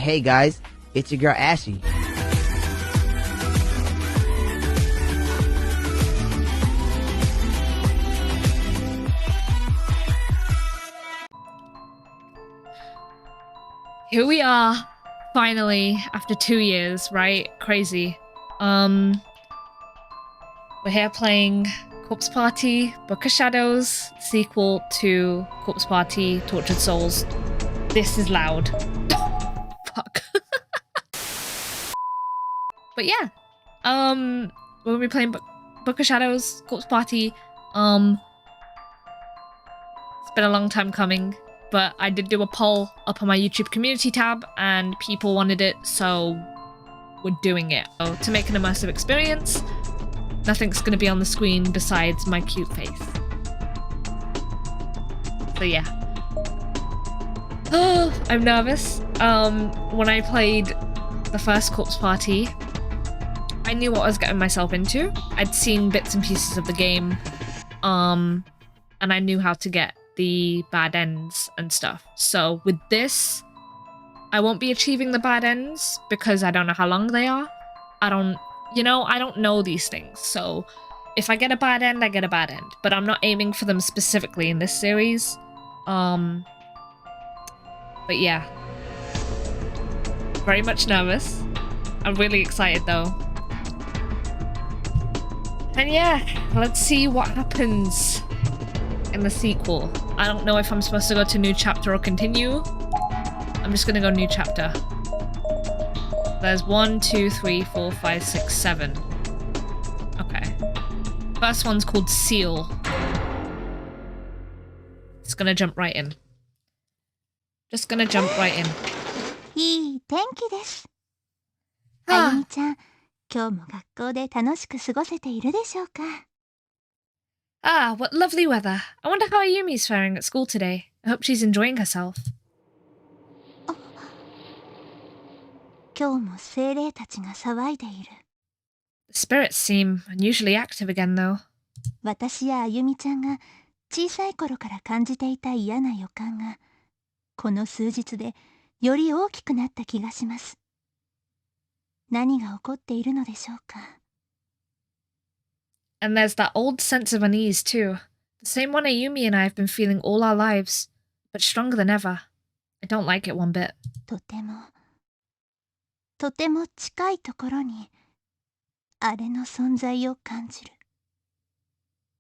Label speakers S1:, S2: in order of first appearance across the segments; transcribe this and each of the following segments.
S1: Hey guys, it's your girl Ashy.
S2: Here we are, finally, after 2 years, right? Crazy. We're here playing Corpse Party, Book of Shadows, sequel to Corpse Party, Tortured Souls. This is loud. Fuck. But yeah, we'll be playing Book of Shadows, Corpse Party. It's been a long time coming. But I did do a poll up on my YouTube community tab and people wanted it, so we're doing it. So to make an immersive experience, nothing's going to be on the screen besides my cute face. So yeah. Oh, I'm nervous. When I played the first Corpse Party, I knew what I was getting myself into. I'd seen bits and pieces of the game, and I knew how to get the bad ends and stuff. So with this, I won't be achieving the bad ends because I don't know how long they are. I don't know these things. So if I get a bad end, I get a bad end. But I'm not aiming for them specifically in this series. But yeah. Very much nervous. I'm really excited though. And yeah, let's see what happens in the sequel. I don't know if I'm supposed to go to new chapter or continue. I'm just gonna go new chapter. There's 1, 2, 3, 4, 5, 6, 7. Okay. First one's called Seal. Just gonna jump right in. Just gonna jump right in.
S3: いい天気です。あゆみちゃん、今日も学校で楽しく過ごせているでしょうか?
S2: Ah, what lovely weather. I wonder how Ayumi's faring at school today. I hope she's enjoying herself.
S3: 今日も精霊たちが騒いでいる。
S2: The spirits seem unusually active again, though.
S3: 私やあゆみちゃんが小さい頃から感じていた嫌な予感が、この数日でより大きくなった気がします。何が起こっているのでしょうか。
S2: And there's that old sense of unease, too. The same one Ayumi and I have been feeling all our lives, but stronger than ever. I don't like it one bit.
S3: とても近いところに、あれの存在を感じる。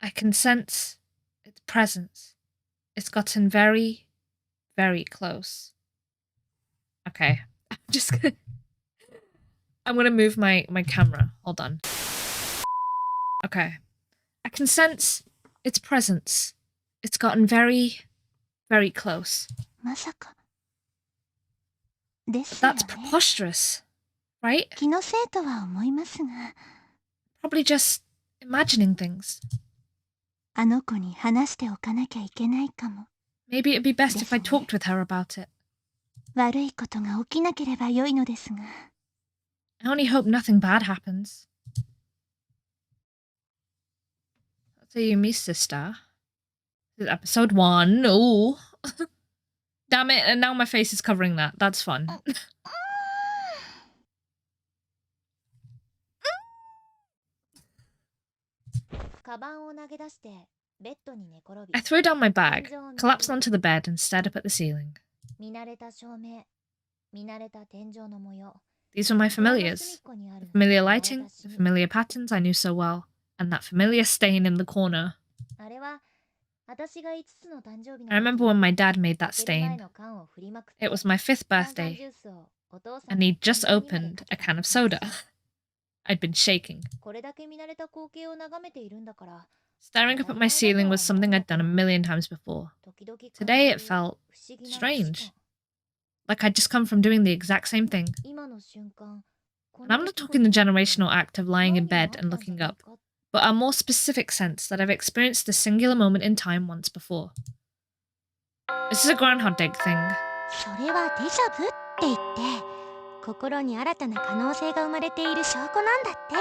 S2: I can sense its presence. It's gotten very, very close. Okay. I'm gonna move my camera. Hold on. Okay. I can sense its presence. It's gotten very, very close.
S3: まさか。ですよね。
S2: That's preposterous, right?
S3: 気のせいとは思いますが。
S2: Probably just imagining things.
S3: あの子に話しておかなきゃいけないかも。
S2: Maybe it'd be best if I talked with her about it.
S3: 悪いことが起きなければ良いのですが。
S2: I only hope nothing bad happens. That's Ayumi's sister. This is episode 1. Oh. Damn it, and now my face is covering that. That's fun. I threw down my bag, collapsed onto the bed, and stared up at the ceiling. These were my familiars. The familiar lighting, the familiar patterns I knew so well, and that familiar stain in the corner. I remember when my dad made that stain. It was my 5th birthday, and he'd just opened a can of soda. I'd been shaking. Staring up at my ceiling was something I'd done a million times before. Today it felt strange. Like I'd just come from doing the exact same thing. And I'm not talking the generational act of lying in bed and looking up, but a more specific sense that I've experienced this singular moment in time once before. This is a Groundhog Day thing.
S3: それはデジャブって言って、心に新たな可能性が生まれている証拠なんだって。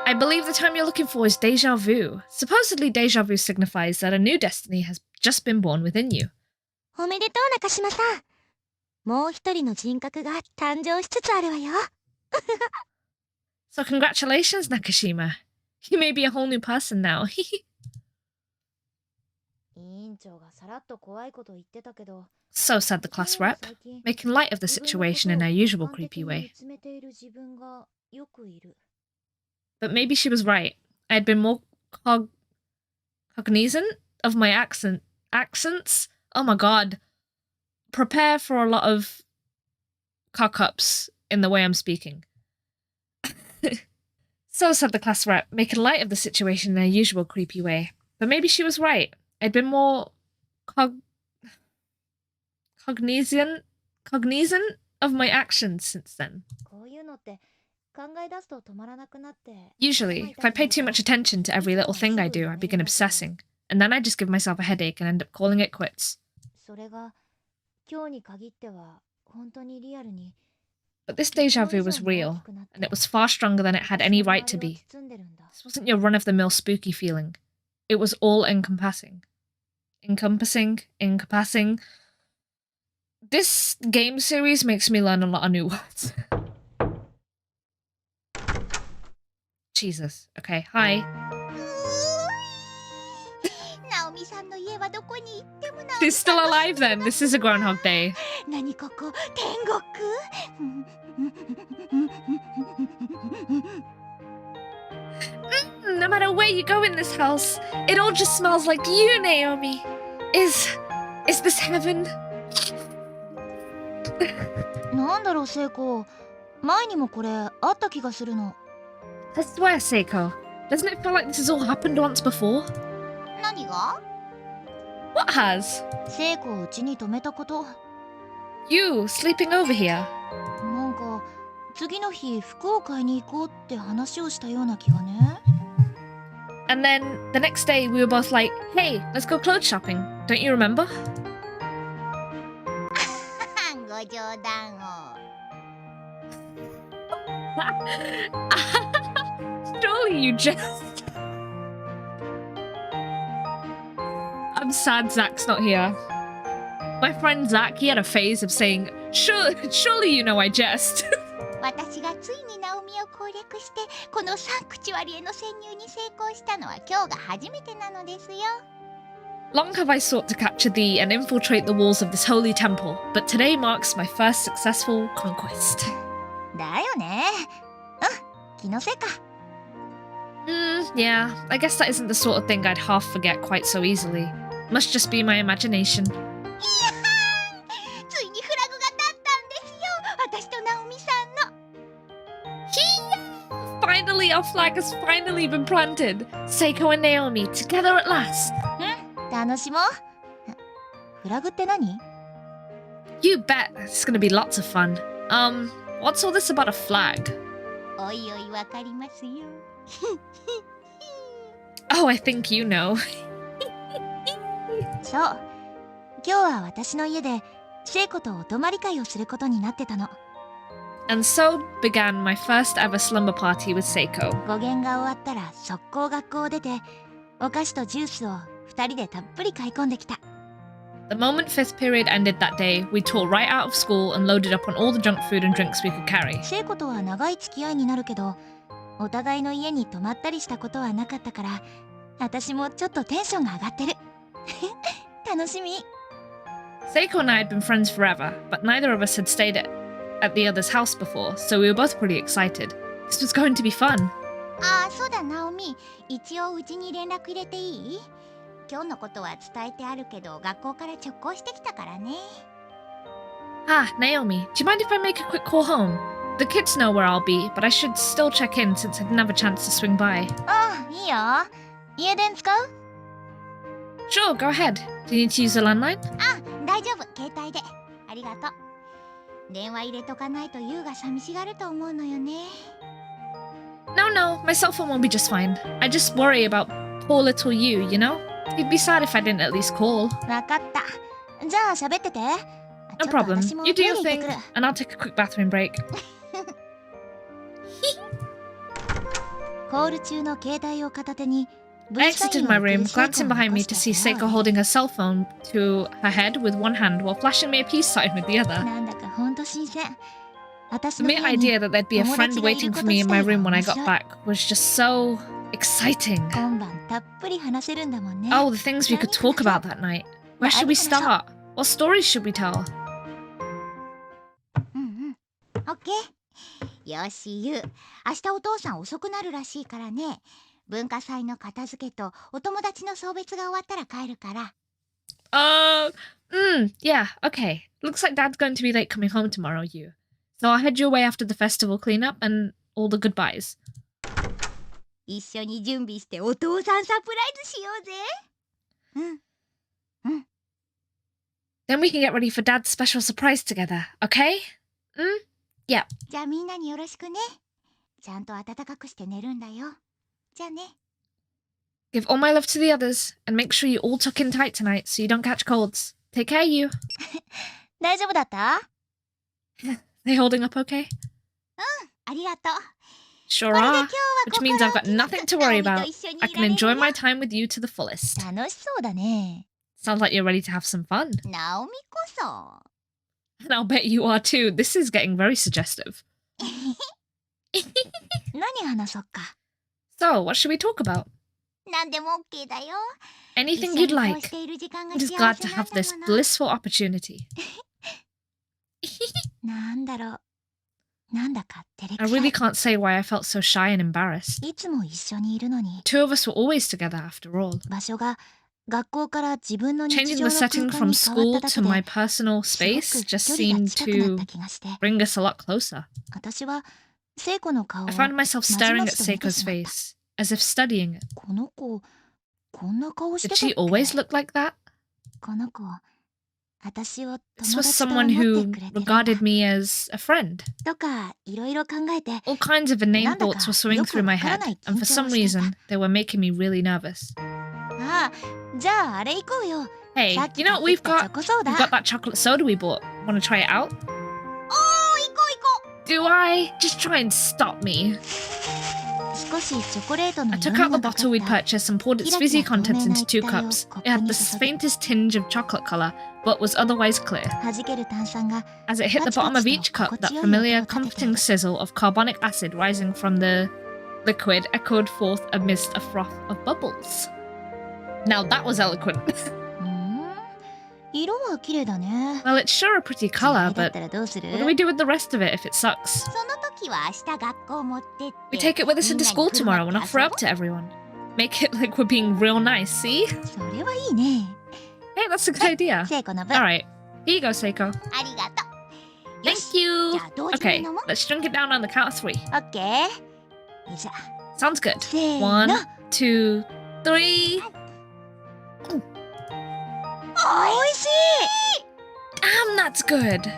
S2: I believe the term you're looking for is déjà vu. Supposedly, déjà vu signifies that a new destiny has just been born within you.
S3: おめでとう中島さん。もう一人の人格が誕生しつつあるわよ。
S2: So congratulations, Nakashima. You may be a whole new person now.
S3: 委員長がさらっと怖いこと言ってたけど、
S2: So said the class rep, making light of the situation in her usual creepy way. But maybe she was right. I had been more cognizant of my accents. Oh my god. Prepare for a lot of cock-ups in the way I'm speaking. So said the class rep, making light of the situation in her usual creepy way. But maybe she was right. I'd been more cognizant of my actions since then. Usually, if I pay too much attention to every little thing I do, I begin obsessing, and then I just give myself a headache and end up calling it quits. But this deja vu was real, and it was far stronger than it had any right to be. This wasn't your run-of-the-mill spooky feeling. It was all-encompassing. Encompassing. This game series makes me learn a lot of new words. Jesus. Okay, hi. She's still alive then. This is a Groundhog Day. No matter where you go in this house, it all just smells like you, Naomi. Is this heaven?
S3: なんだろう、セイコ。前にもこれあった気がするの。
S2: I swear, Seiko. Doesn't it feel like this has all happened once before?
S3: 何が？
S2: What has?
S3: セイコをうちに泊めたこと。
S2: You sleeping over here?
S3: なんか次の日服を買いに行こうって話をしたような気がね。
S2: And then the next day we were both like, hey, let's go clothes shopping. Don't you remember?
S3: ご冗談を。
S2: Surely you just... I'm sad Zach's not here. My friend Zach, he had a phase of saying, surely you know I jest.
S3: 私がついにナオミを攻略してこのサンクチュアリへの潜入に成功したのは今日が初めてなのですよ。
S2: Long have I sought to capture thee and infiltrate the walls of this holy temple, but today marks my first successful conquest.
S3: だよね。気のせいか。
S2: Yeah, I guess that isn't the sort of thing I'd half forget quite so easily. Must just be my imagination.
S3: ついにフラグが立ったんですよ。私とナオミさんの。
S2: Finally, our flag has finally been planted. Seiko and Naomi together at last.
S3: 楽しもう。フラグって何？
S2: You bet. It's gonna be lots of fun. What's all this about a flag?
S3: おいおいわかりますよ。
S2: Oh, I think you know.
S3: そう。今日は私の家でシェイコとお泊まり会をすることになってたの。
S2: And so began my first ever slumber party with Seiko.
S3: 語源が終わったら速攻学校を出てお菓子とジュースを2人でたっぷり買い込んできた。
S2: The moment fifth period ended that day, we tore right out of school and loaded up on all the junk food and drinks we could carry.
S3: シェイコとは長い付き合いになるけど、お互いの家に泊まったりしたことはなかったから、私もちょっとテンションが上がってる。楽しみ。
S2: Seiko and I had been friends forever, but neither of us had stayed at the other's house before, so we were both pretty excited. This was going to be fun.
S3: ああ、そうだ、ナオミ。一応うちに連絡入れていい？今日のことは伝えてあるけど、学校から直行してきたからね。
S2: Ah, Naomi, do you mind if I make a quick call home? The kids know where I'll be, but I should still check in since I didn't have a chance to swing by.
S3: ああ、いいよ。家電使う？
S2: Sure, go ahead. Do you need to use the landline?
S3: あ、大丈夫。携帯で。ありがとう。電話入れとかないとユウが寂しがると思うのよね。
S2: No, my cell phone will be just fine. I just worry about poor little you, you know? You'd be sad if I didn't at least call.
S3: わかった。じゃあ喋ってて。
S2: No problem. You do your thing, and I'll take a quick bathroom break.
S3: コール中の携帯を片手に
S2: I exited my room, glancing behind me to see Seiko holding her cell phone to her head with one hand while flashing me a peace sign with the other. The mere idea that there'd be a friend waiting for me in my room when I got back was just so exciting. Oh, the things we could talk about that night. Where should we start? What stories should we tell?
S3: OK よしゆう明日お父さん遅くなるらしいからね文化祭の片付けとお友達の送別が終わったら帰るから
S2: Yeah, okay. Looks like Dad's going to be late coming home tomorrow, you. So I'll head your way after the festival cleanup and all the goodbyes.
S3: 一緒に準備してお父さんサプライズしようぜ
S2: Then we can get ready for Dad's special surprise together, okay? Yeah.
S3: じゃあみんなによろしくねちゃんと暖かくして寝るんだよじゃあね
S2: Give all my love to the others, and make sure you all tuck in tight tonight so you don't catch colds. Take care, you.
S3: 大丈夫だった
S2: They holding up okay?
S3: ありがとう
S2: Sure are, which means I've got nothing to worry about. I can enjoy my time with you to the fullest.
S3: 楽しそうだね
S2: Sounds like you're ready to have some fun.
S3: ナオミこそ
S2: And I'll bet you are too. This is getting very suggestive.
S3: 何話そうか
S2: So, what should we talk about?
S3: 何でも OK だよ
S2: Anything you'd like. I'm just glad to have this blissful opportunity.
S3: なんだろうなんだか照れ
S2: I
S3: くさ
S2: really
S3: い
S2: can't say why I felt so shy and embarrassed.
S3: いつも一緒にいるのに
S2: Two of us were always together after all.
S3: 場所が学校から自分の日
S2: Changing
S3: 常
S2: the
S3: の
S2: setting
S3: 空間
S2: from
S3: に変わ
S2: school
S3: っただ
S2: to
S3: け
S2: my
S3: で
S2: personal
S3: すご
S2: space
S3: く
S2: just
S3: 距離が
S2: seemed
S3: 近くなっ
S2: to
S3: た気がして
S2: bring us a lot closer.
S3: 私は聖子の顔を
S2: I found myself
S3: まじ
S2: staring
S3: ま
S2: at
S3: じと見て
S2: Seiko's
S3: しまった
S2: face, as if studying it.
S3: この子こんな顔して
S2: Did
S3: たっ
S2: she
S3: け
S2: always look like that?
S3: この子私を
S2: This
S3: 友
S2: was
S3: 達と
S2: someone
S3: 思って
S2: who
S3: くれてるんだ
S2: regarded me as a friend.
S3: とかいろいろ考えて
S2: All kinds of inane
S3: なんだか
S2: thoughts were swimming
S3: よく
S2: through my
S3: わから
S2: head,
S3: ない
S2: and
S3: 緊
S2: for
S3: 張
S2: some
S3: をしていた
S2: reason, they were making me really nervous.
S3: ああじゃああれ行こうよ
S2: Hey,
S3: さっき
S2: you know
S3: 買っ
S2: what
S3: て
S2: we've
S3: きたチョ
S2: got?
S3: コソーダ
S2: We've got that chocolate soda we bought. Want to try it out?
S3: おー行こう行こ
S2: Do I? Just try and stop me.
S3: う少しチョコレートの
S2: I
S3: 色
S2: took
S3: 味
S2: out
S3: が
S2: the
S3: かか
S2: bottle
S3: っ
S2: we'd
S3: た
S2: purchased and poured its fizzy contents into 2 cups. It had the faintest tinge of chocolate colour, but was otherwise clear.
S3: 弾ける炭酸が
S2: As it hit the bottom of each cup, that familiar, comforting sizzle of carbonic acid rising from the liquid echoed forth amidst a froth of bubbles. Now that was eloquent.
S3: 色は綺麗だね
S2: Well, it's sure a pretty
S3: 嫌
S2: colour,
S3: いだっ
S2: but
S3: たらどうする
S2: what do we do with the rest of it if it sucks?
S3: その時は明日学校持ってって
S2: We take it with us into school tomorrow and offer it up to everyone. Make it like we're being real nice, see?
S3: それはいいね
S2: Hey, that's a good idea.
S3: 聖子の分
S2: Alright, here you go, Seiko.
S3: ありがとうよ
S2: Thank
S3: し
S2: you.
S3: じゃあ同時に
S2: Okay,
S3: 飲もう
S2: let's drink it down on the count of 3.
S3: オッケーじゃあ
S2: Sounds good.
S3: せー
S2: One,
S3: の
S2: 2, 3.
S3: おいし
S2: Damn, that's good.
S3: い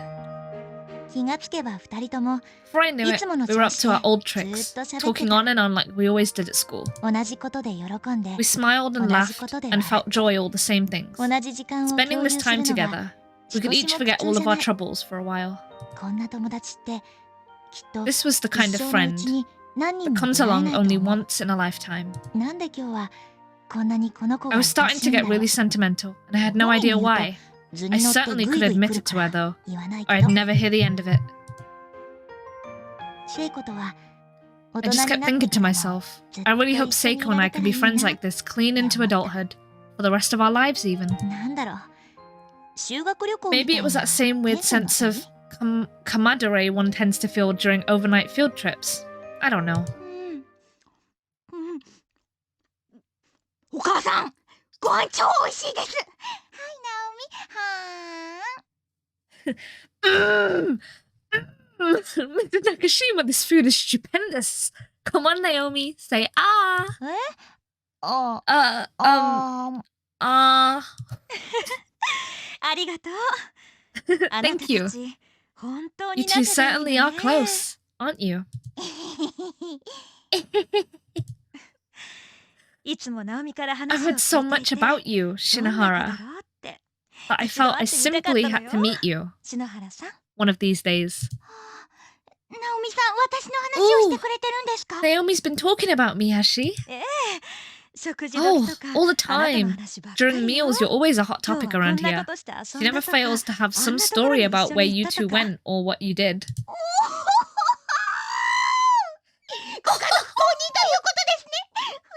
S3: 気がつけば二人とも
S2: Before I knew it, we were up to our old tricks, talking on and on like we always did at school.
S3: 同じことで喜んで
S2: We smiled and laughed and felt joy all the same things.
S3: 同じ時間を共
S2: Spending
S3: 有
S2: this
S3: する
S2: time
S3: のが
S2: together, we could each forget all of our troubles for a while.
S3: こんな友達ってきっと
S2: This was the kind
S3: 一
S2: of
S3: 生のう
S2: friend
S3: ちに何人
S2: that
S3: も
S2: comes
S3: 出会え
S2: along
S3: ないと
S2: only
S3: 思う
S2: once in a lifetime.
S3: なんで今日はこんなにこの子が
S2: I was starting to get really sentimental, and I had no idea why.
S3: 図
S2: I
S3: に乗って
S2: certainly
S3: グ
S2: could
S3: イグイ
S2: admit
S3: 来る
S2: it
S3: か
S2: to her
S3: ら
S2: though,
S3: 言わない
S2: or
S3: け
S2: I'd
S3: ど
S2: never hear the end of it.
S3: 聖子とは大
S2: I
S3: 人
S2: just
S3: に
S2: kept
S3: なって
S2: thinking
S3: か
S2: to
S3: らも
S2: myself,
S3: 絶
S2: I
S3: 対
S2: really
S3: 一
S2: hope
S3: 緒に
S2: Seiko
S3: い
S2: and
S3: ら
S2: I
S3: れた
S2: could
S3: らい
S2: be
S3: い
S2: friends
S3: な
S2: like this clean into adulthood for the rest of our lives even.
S3: なんだろう修学旅行み
S2: Maybe
S3: たい
S2: it
S3: な
S2: was that same weird
S3: 天使
S2: sense
S3: の
S2: of
S3: 旅
S2: camaraderie one tends to feel during overnight field trips. I don't know.
S3: うんお母さんご飯超美味しいですはいナオミはーん
S2: Mr. Nakashima, this food is stupendous. Come on, Naomi, say ah.
S3: えあ
S2: Uh,
S3: あありがとうあなた
S2: Thank
S3: た
S2: you.
S3: ち本当
S2: You
S3: に
S2: two
S3: 仲がいい
S2: certainly
S3: の
S2: are
S3: ね
S2: close, aren't you?
S3: いつもナオミから
S2: I've
S3: 話を
S2: heard so
S3: 聞い
S2: much
S3: ていて
S2: about you,
S3: どんな子だ
S2: Shinohara,
S3: ろうって
S2: but I felt I simply had to meet you
S3: 篠原さん
S2: one of these days.
S3: ナオミさん私の話をしてくれてるんですか
S2: Naomi's been talking about me, has she?
S3: ええ
S2: Oh, all the time. During meals, you're always a hot topic around here. She never fails to have some story about where you two went or what you did.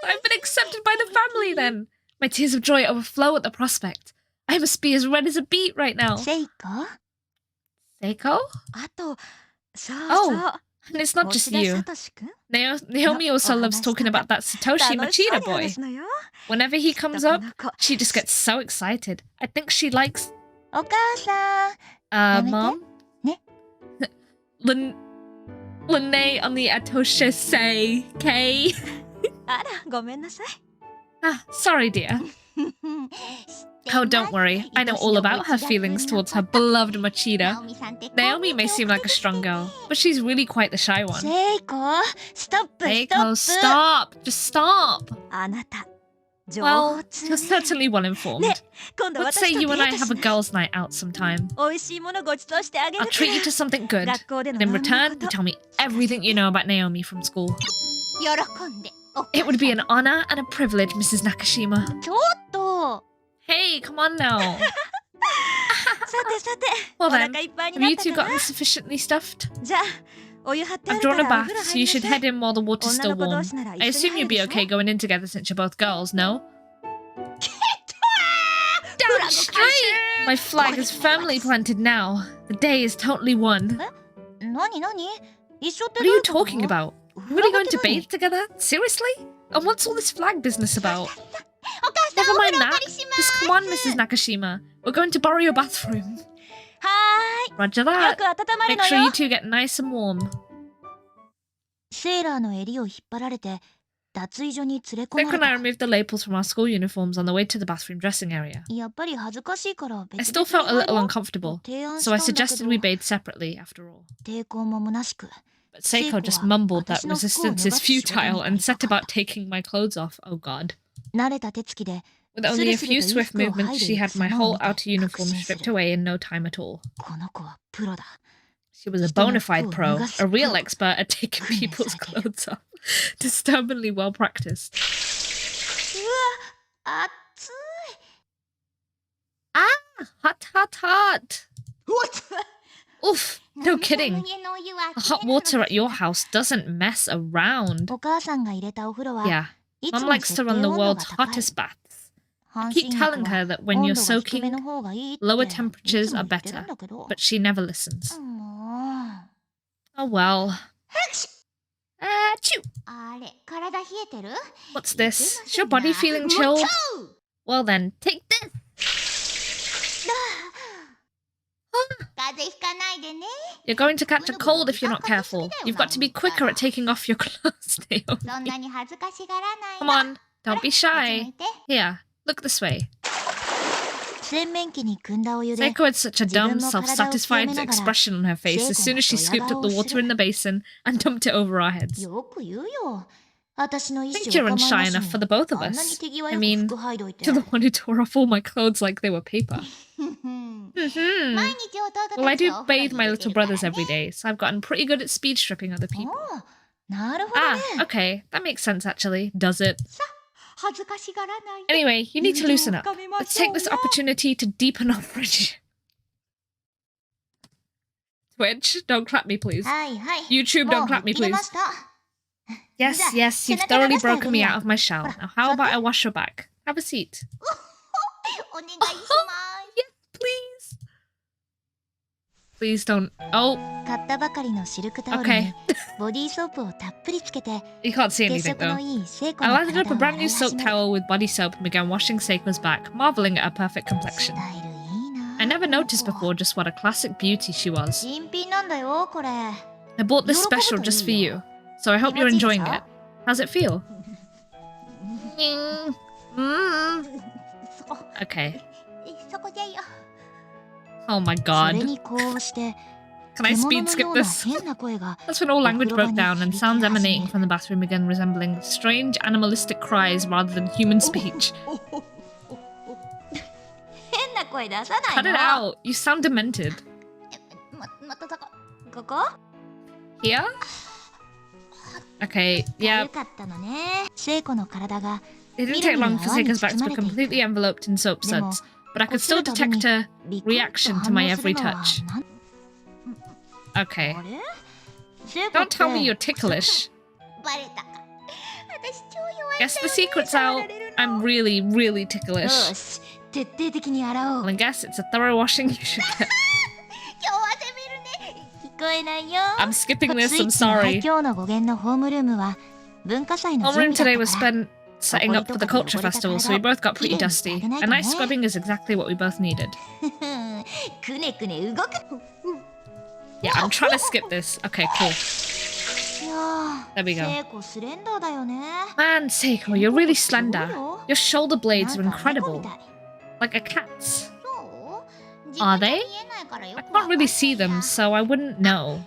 S2: I've been accepted by the family then. My tears of joy overflow at the prospect. I must be as red as a beet right now.
S3: Seiko?
S2: Seiko? Oh, and it's not just you. Naomi also loves talking about that Satoshi Machida boy. Whenever he comes up, she just gets so excited. I think she likes... Mom? Lene on the Atoshise K. Sorry, dear. Oh, don't worry. I know all about her feelings towards her beloved Machida. Naomi may seem like a strong girl, but she's really quite the shy one.
S3: Seiko,
S2: Seiko, stop! Just stop! Well, you're certainly well informed. Let's say you and I have a girls' night out sometime. I'll treat you to something good, and in return, you tell me everything you know about Naomi from school. It would be an honor and a privilege, Mrs. Nakashima. Hey, come on now. Well then, have you two gotten sufficiently stuffed? I've drawn a bath, so you should head in while the water's still warm. I assume you'd be okay going in together since you're both girls, no? Down straight! My flag is firmly planted now. The day is totally won. What are you talking about? Are we going to bathe together? Seriously? And what's all this flag business about? Never mind that. Just come on, Mrs. Nakashima. We're going to borrow your bathroom. Roger that. Make sure you two get nice and warm. Seiko and I removed the labels from our school uniforms on the way to the bathroom dressing area. I still felt a little uncomfortable, so I suggested we bathe separately after all. But Seiko just mumbled that resistance is futile and set about taking my clothes off. Oh god. With only a few swift movements, she had my whole outer uniform stripped away in no time at all. She was a bona fide pro, a real expert at taking people's clothes off. Disturbingly well practiced. Ah, hot, hot, hot.
S3: What?
S2: Oof, no kidding. The hot water at your house doesn't mess around. Yeah, Mom likes to run the world's hottest baths. I keep telling her that when you're soaking, lower temperatures are better, but she never listens. Oh well. Achoo! What's this? Is your body feeling chilled? Well then, take this! You're going to catch a cold if you're not careful. You've got to be quicker at taking off your clothes, Naomi. Come on, don't be shy. Here, look this way. Seiko had such a dumb, self-satisfied expression on her face as soon as she scooped up the water in the basin and dumped it over our heads. I think you're unshy enough for the both of us. I mean, to the one who tore off all my clothes like they were paper. Well, I do bathe my little brothers every day, so I've gotten pretty good at speed stripping other people. Ah, okay, that makes sense actually, does it? Anyway, you need to loosen up. Let's take this opportunity to deepen our friendship. Twitch, don't clap me, please. YouTube, don't clap me, please. Yes, yes, you've thoroughly broken me out of my shell. Now, how about I wash your back? Have a seat. Yes, please. Please don't. Oh. Okay. You can't see anything though. I lathered up a brand new silk towel with body soap and began washing Seiko's back, marveling at her perfect complexion. I never noticed before just what a classic beauty she was. I bought this special just for you, so I hope you're enjoying it. How's it feel? Okay. Oh my god. Can I speed skip this? That's when all language broke down and sounds emanating from the bathroom began resembling strange animalistic cries rather than human speech. Cut it out! You sound demented. Here? Okay, yeah. It didn't take long for Seiko's back to be completely enveloped in soap suds, but I could still detect her reaction to my every touch. Okay. Don't tell me you're ticklish. Guess the secret's out. I'm really, really ticklish. Well, I guess it's a thorough washing you should get. I'm skipping this, I'm sorry. Homeroom today was spent setting up for the culture festival, so we both got pretty dusty. A nice scrubbing is exactly what we both needed. Yeah, I'm trying to skip this. Okay, cool. There we go. Man, Seiko, you're really slender. Your shoulder blades are incredible. Like a cat's. Are they? I can't really see them, so I wouldn't know.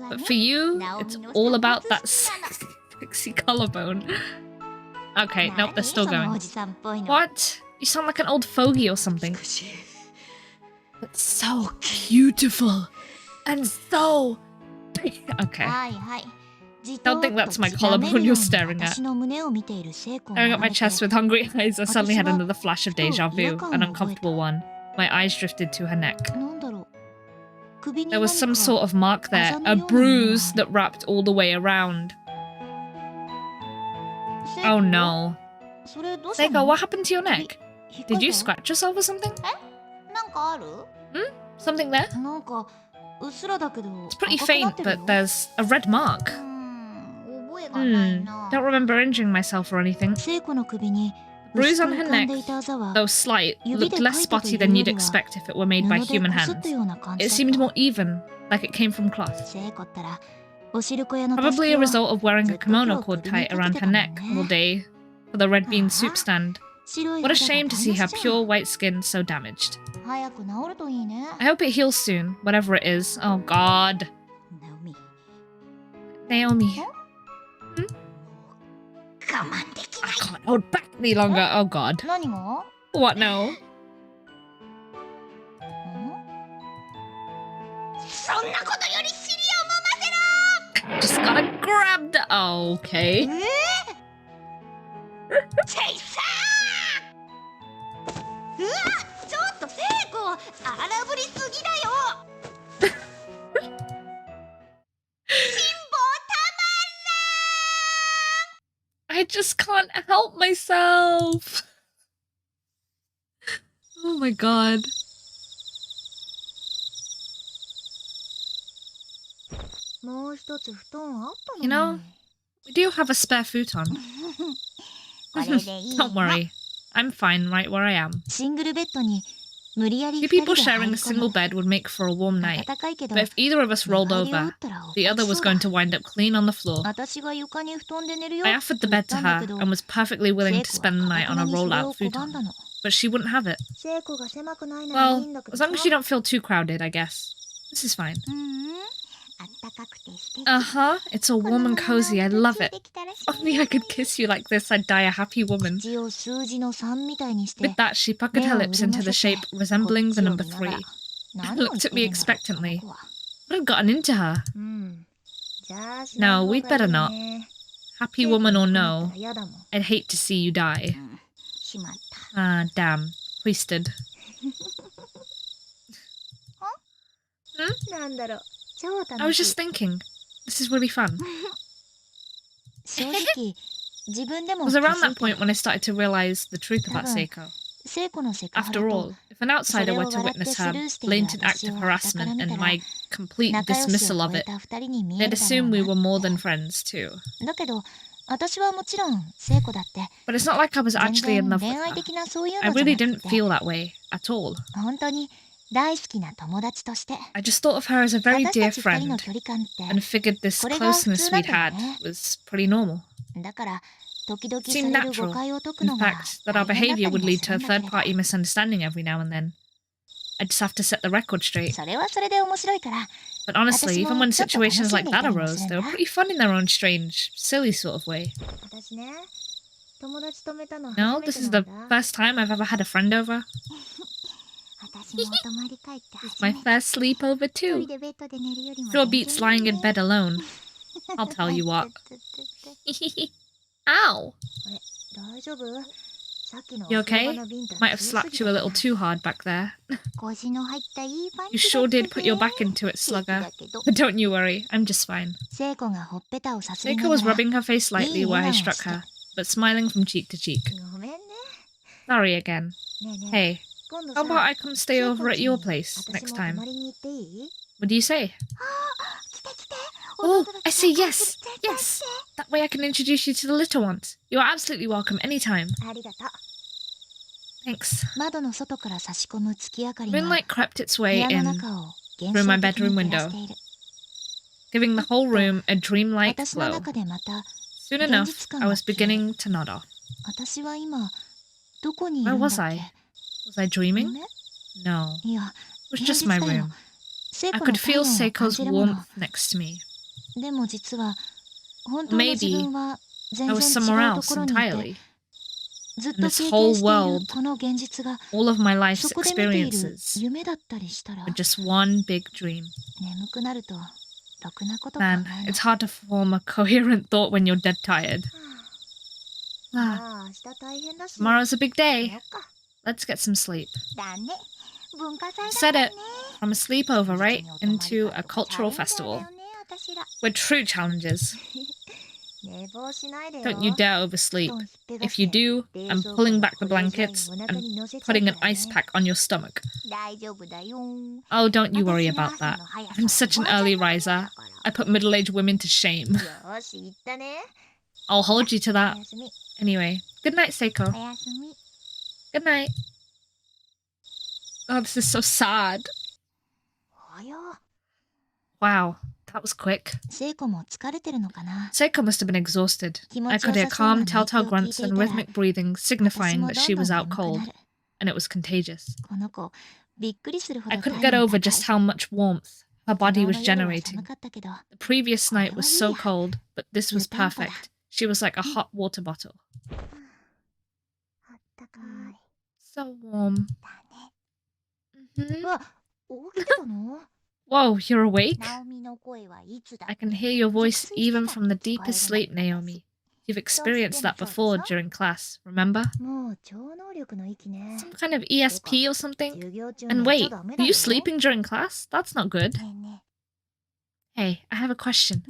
S2: But for you, it's all about that sexy collarbone. Okay, nope, they're still going. What? You sound like an old fogey or something. But so beautiful. And so big. Okay. Don't think that's my collarbone you're staring at. Staring at my chest with hungry eyes, I suddenly had another flash of deja vu, an uncomfortable one. My eyes drifted to her neck. There was some sort of mark there, a bruise that wrapped all the way around. Oh no. Seiko, what happened to your neck? Did you scratch yourself or something? Something there? It's pretty faint, but there's a red mark. Don't remember injuring myself or anything. The bruise on her neck, though slight, looked less spotty than you'd expect if it were made by human hands. It seemed more even, like it came from cloth. Probably a result of wearing a kimono cord tight around her neck all day for the red bean soup stand. What a shame to see her pure white skin so damaged. I hope it heals soon, whatever it is. Oh god. Naomi. I can't hold back any longer. Oh god. What now? Just gotta grab the. Oh, okay. I just can't help myself. Oh my god. You know, we do have a spare futon. Don't worry. I'm fine right where I am. Two people sharing a single bed would make for a warm night, but if either of us rolled over, the other was going to wind up clean on the floor. I offered the bed to her and was perfectly willing to spend the night on a roll-out futon, but she wouldn't have it. Well, as long as you don't feel too crowded, I guess. This is fine. Uh-huh, it's all warm and cozy, I love it. If only I could kiss you like this, I'd die a happy woman. With that, she puckered her lips into the shape resembling the number 3. And looked at me expectantly. What had gotten into her? No, we'd better not. Happy woman or no, I'd hate to see you die. Ah, damn. Wasted. I was just thinking, this is really fun. It was around that point when I started to realize the truth about Seiko. After all, if an outsider were to witness her blatant act of harassment and my complete dismissal of it, they'd assume we were more than friends too. But it's not like I was actually in love with her. I really didn't feel that way, at all. I just thought of her as a very dear friend, and figured this closeness we'd had was pretty normal. It seemed natural, in fact, that our behaviour would lead to a third-party misunderstanding every now and then. I'd just have to set the record straight. But honestly, even when situations like that arose, they were pretty fun in their own strange, silly sort of way. No, this is the first time I've ever had a friend over. It's my first sleepover too. Sure beats lying in bed alone. I'll tell you what. Ow! You okay? Might have slapped you a little too hard back there. You sure did put your back into it, slugger. But don't you worry, I'm just fine. Seiko was rubbing her face lightly where I struck her, but smiling from cheek to cheek. Sorry again. Hey, how about I come stay over at your place next time? What do you say? Oh, I say yes! Yes! That way I can introduce you to the little ones. You are absolutely welcome anytime. Thanks. Moonlight crept its way in through my bedroom window, giving the whole room a dreamlike glow. Soon enough, I was beginning to nod off. Where was I? Was I dreaming? No. It was just my room. I could feel Seiko's warmth next to me. Maybe I was somewhere else entirely. And this whole world, all of my life's experiences, were just one big dream. Man, it's hard to form a coherent thought when you're dead tired. Tomorrow's a big day. Let's get some sleep. Said it. From a sleepover right into a cultural festival. We're true challenges. Don't you dare oversleep. If you do, I'm pulling back the blankets and putting an ice pack on your stomach. Oh, don't you worry about that. I'm such an early riser. I put middle-aged women to shame. I'll hold you to that. Anyway, good night, Seiko. Good night. Oh, this is so sad. Wow, that was quick. Seiko must have been exhausted. I could hear calm, telltale grunts and rhythmic breathing, signifying that she was out cold, and it was contagious. I couldn't get over just how much warmth her body was generating. The previous night was so cold, but this was perfect. She was like a hot water bottle. So warm. Whoa, you're awake? I can hear your voice even from the deepest sleep, Naomi. You've experienced that before during class, remember? Some kind of ESP or something? And wait, were you sleeping during class? That's not good. Hey, I have a question.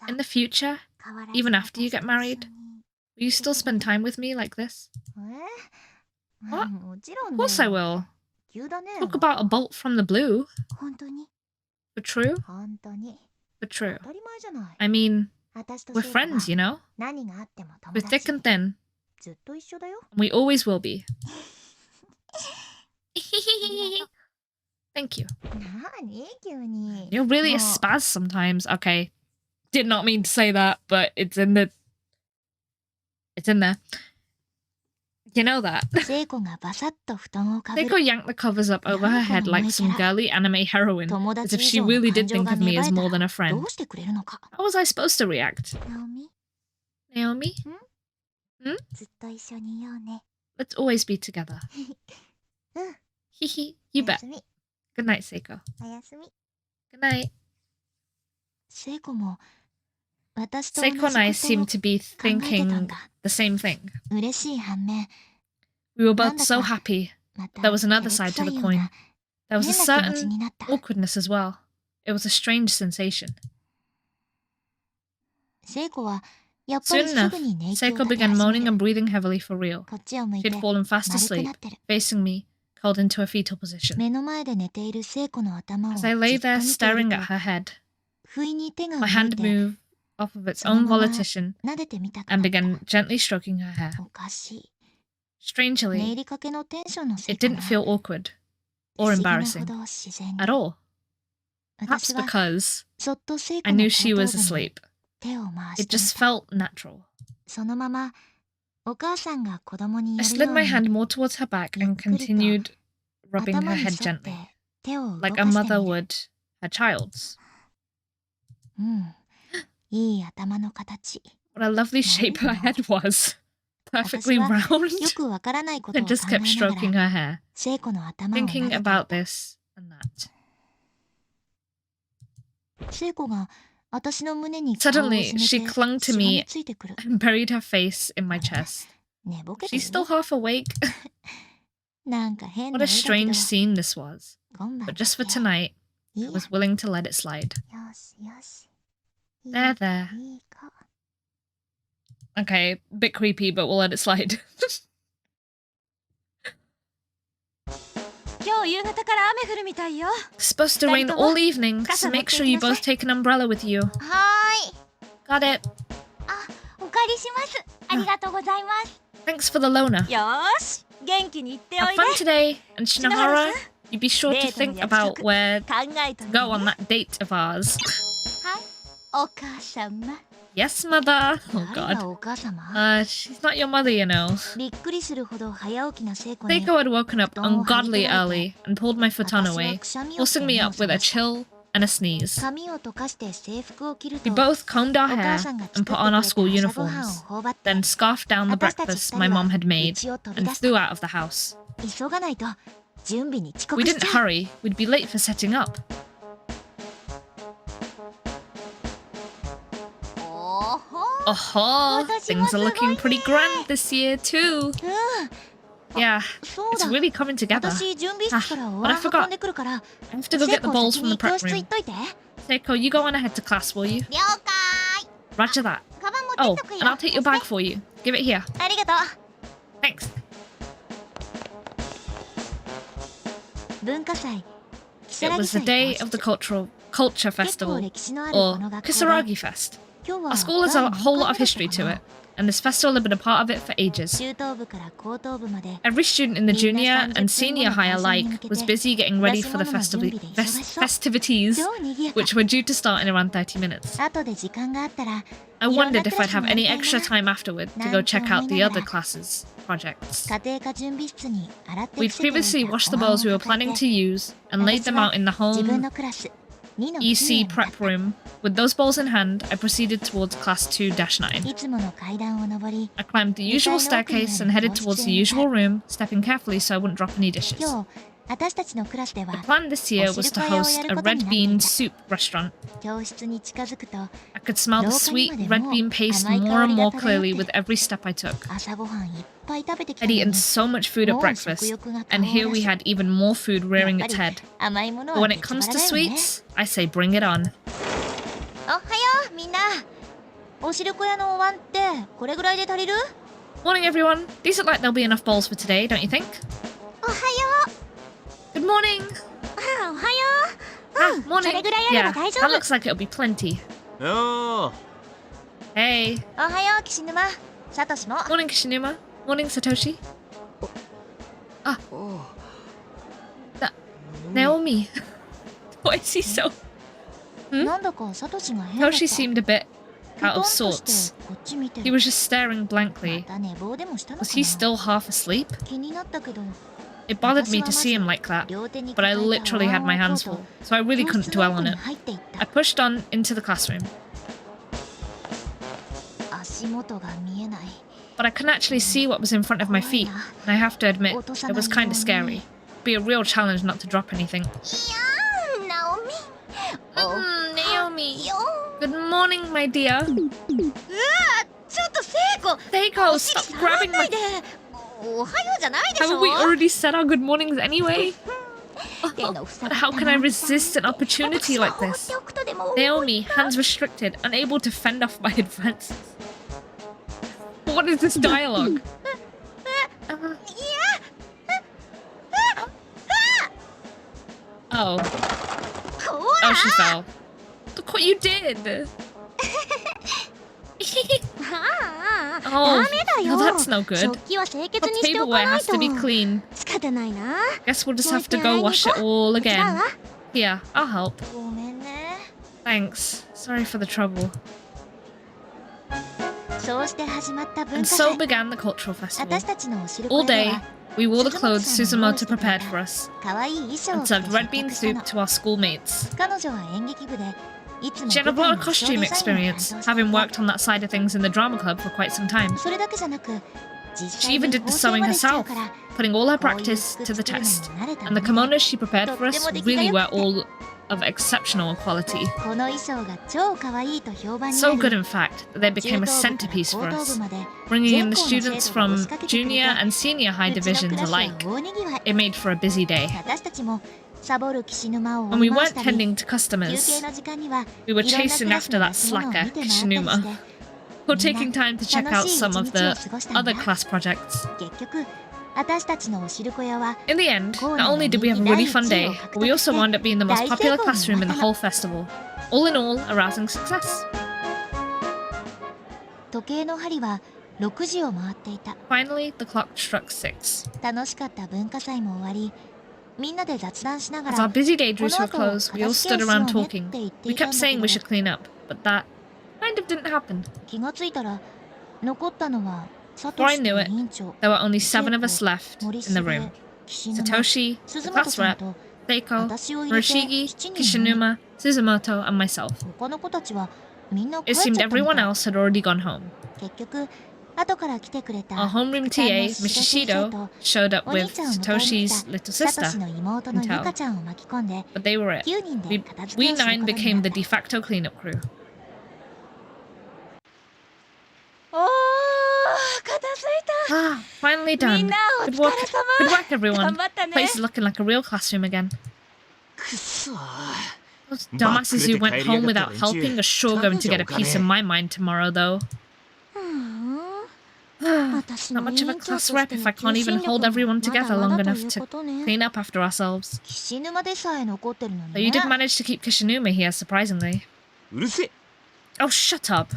S2: In the future, even after you get married, will you still spend time with me like this? What? Of course I will. Talk about a bolt from the blue. But true? But true. I mean, we're friends, you know? We're thick and thin. We always will be. Thank you. You're really a spaz sometimes. Okay. Did not mean to say that, but it's in the... It's in there. You know that. Seiko yanked the covers up over her head like some girly anime heroine, as if she really did think of me as more than a friend. How was I supposed to react? Naomi? Let's always be together. Hehe, you bet. Good night, Seiko. Good night. Seiko and I seem to be thinking the same thing. We were both so happy. There was another side to the coin. There was a certain awkwardness as well. It was a strange sensation. Soon enough, Seiko began moaning and breathing heavily for real. She had fallen fast asleep, facing me, curled into a fetal position. As I lay there staring at her head, my hand moved off of its own volition and began gently stroking her hair. Strangely, it didn't feel awkward or embarrassing at all. Perhaps because I knew she was asleep. It just felt natural. I slid my hand more towards her back and continued rubbing her head gently, like a mother would her child's. What a lovely shape her head was. Perfectly round. I just kept stroking her hair, thinking about this and that. Suddenly, she clung to me and buried her face in my chest. She's still half awake. What a strange scene this was. But just for tonight, I was willing to let it slide. There. Okay, bit creepy, but we'll let it slide. Supposed to rain all evening, so make sure you both take an umbrella with you. Got it. Thanks for the loaner. Have fun today, and Shinohara, you be sure to think about where to go on that date of ours. Yes, mother. Oh god. She's not your mother, you know. Seiko had woken up ungodly early and pulled my futon away, forcing me up with a chill and a sneeze. We both combed our hair and put on our school uniforms, then scarfed down the breakfast my mom had made and flew out of the house. We didn't hurry, we'd be late for setting up. Oh, things are looking pretty grand this year too. Yeah, it's really coming together. But I forgot. I have to go get the bowls from the prep room. Seiko, you go on ahead to class, will you? Roger that. Oh, and I'll take your bag for you. Give it here. Thanks. It was the day of the culture festival, or Kusaragi Fest. Our school has a whole lot of history to it, and this festival had been a part of it for ages. Every student in the junior and senior high alike was busy getting ready for the festivities, which were due to start in around 30 minutes. I wondered if I'd have any extra time afterward to go check out the other classes' projects. We'd previously washed the bowls we were planning to use and laid them out in the home EC prep room. With those bowls in hand, I proceeded towards class 2-9. I climbed the usual staircase and headed towards the usual room, stepping carefully so I wouldn't drop any dishes. The plan this year was to host a red bean soup restaurant. I could smell the sweet red bean paste more and more clearly with every step I took. I'd eaten so much food at breakfast, and here we had even more food rearing its head. But when it comes to sweets, I say bring it on. Morning everyone. These look like there'll be enough bowls for today, don't you think? Good morning! Morning! Yeah, that looks like it'll be plenty.
S4: Oh.
S2: Hey! Morning, Kishinuma. Morning, Satoshi. Naomi. Why is he so... Satoshi seemed a bit out of sorts. He was just staring blankly. Was he still half asleep? It bothered me to see him like that, but I literally had my hands full, so I really couldn't dwell on it. I pushed on into the classroom. But I couldn't actually see what was in front of my feet, and I have to admit, it was kind of scary. It'd be a real challenge not to drop anything. Naomi! Good morning, my dear. Seiko, stop grabbing my... Haven't we already said our good mornings anyway? But how can I resist an opportunity like this? Naomi, hands restricted, unable to fend off my advances. What is this dialogue? Oh. Oh, she fell. Look what you did! Oh, no, that's no good. The tableware has to be clean. Guess we'll just have to go wash it all again. Here, I'll help. Thanks. Sorry for the trouble. And so began the cultural festival. All day, we wore the clothes Suzumoto prepared for us, and served red bean soup to our schoolmates. She had a lot of costume experience, having worked on that side of things in the drama club for quite some time. She even did the sewing herself, putting all her practice to the test, and the kimonos she prepared for us really were all of exceptional quality.
S3: この衣装が超可愛いと評判に
S2: So
S3: なり
S2: good, in fact, that they became a centerpiece for us, bringing in the students from junior and senior high divisions alike. It made for a busy day.
S3: 私たちもサボる岸沼を
S2: When
S3: 追
S2: we
S3: い回
S2: weren't
S3: したり
S2: tending to
S3: 休
S2: customers,
S3: 憩の時間には
S2: we were
S3: いろんな
S2: chasing
S3: クラス
S2: after
S3: の
S2: that
S3: 出し物を
S2: slacker,
S3: 見て回ったり
S2: Kishinuma,
S3: して
S2: or taking time to check out some of the
S3: 楽しい一日を過ごしたんだ。
S2: other class projects.
S3: 結局私たちのおしるこ屋は
S2: In the end, not only did we have a really fun day, but we also wound up being the most popular classroom in the whole festival. All in all, a rousing success.
S3: 時計の針は6時を回っていた。
S2: Finally, the clock struck 6.
S3: 楽しかった文化祭も終わり、みんなで雑談しなが
S2: As our
S3: ら
S2: busy day drew to a close, we all stood around talking. We kept saying we should clean up, but that kind of didn't happen.
S3: 気がついたら残ったのはサト
S2: Before I
S3: シ
S2: knew
S3: と
S2: it,
S3: 委員長、
S2: there were only 7 of us left
S3: 森
S2: in
S3: 重
S2: the room.
S3: 岸沼、
S2: Satoshi, the
S3: 鈴
S2: class
S3: 本さん
S2: rep,
S3: と
S2: Seiko,
S3: 私を入れて
S2: Murashigi,
S3: 7人の
S2: Kishinuma, Suzumoto, and myself.
S3: 他の子たちはみんな帰っ
S2: It
S3: ちゃ
S2: seemed
S3: ったみ
S2: everyone
S3: たい。
S2: else had already gone home.
S3: 結局後から来てくれた
S2: Our homeroom
S3: 副担の
S2: TA,
S3: シ
S2: Mr.
S3: 先生
S2: Shido,
S3: と
S2: showed up
S3: お兄
S2: with
S3: ちゃんを迎えに来
S2: Satoshi's
S3: た
S2: little
S3: サト
S2: sister,
S3: シの妹の
S2: and
S3: ゆ
S2: Tao.
S3: かちゃんを巻き込んで
S2: But they were it.
S3: 9人で
S2: We,
S3: 片付
S2: we
S3: けをする
S2: 9
S3: ことに
S2: became
S3: なっ
S2: the
S3: た。
S2: de facto cleanup crew.
S3: おー、片付いた。
S2: Ah, finally done.
S3: みんなお
S2: Good
S3: 疲
S2: work,
S3: れ
S2: good
S3: 様。
S2: work, everyone.
S3: 頑張ったね。
S2: Place is looking like a real classroom again.
S4: くそ
S2: Those dumbasses who went home without helping are sure going to get a piece of my mind tomorrow, though.
S3: ふーん。
S2: Not much of a class rep if I can't even hold everyone together long enough to clean up after ourselves.
S3: 岸沼でさえ残ってるの
S2: Though
S3: に
S2: you
S3: ね。
S2: did manage to keep Kishinuma here, surprisingly.
S4: うるせえ
S2: Oh, shut up.